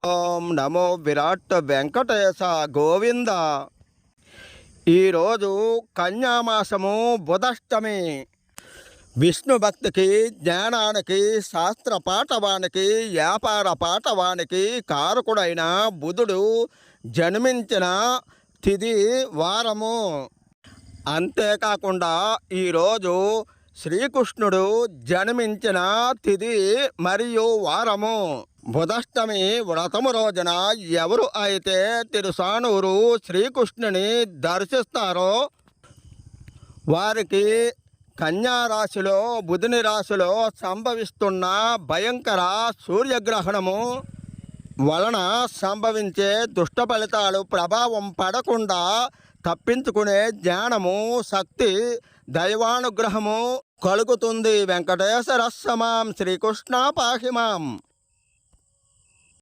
ఓం నమో విరాట్ వెంకటేశ గోవింద. ఈరోజు కన్యామాసము బుధష్టమి. విష్ణు భక్తికి, జ్ఞానానికి, శాస్త్ర పాఠవానికి, వ్యాపార పాఠవానికి కారకుడైన బుధుడు జన్మించిన తిథి వారము. అంతేకాకుండా ఈరోజు శ్రీకృష్ణుడు జన్మించిన తిథి మరియు వారము. బుధష్టమి వ్రతము రోజున ఎవరు అయితే తిరుసానూరు శ్రీకృష్ణుని దర్శిస్తారో వారికి కన్యారాశిలో బుధుని రాశిలో సంభవిస్తున్న భయంకర సూర్యగ్రహణము వలన సంభవించే దుష్ట ఫలితాలు ప్రభావం పడకుండా తప్పించుకునే జ్ఞానము, శక్తి, దైవానుగ్రహము కలుగుతుంది. వెంకటేశ్వర సమాం శ్రీకృష్ణ పాహిమాం.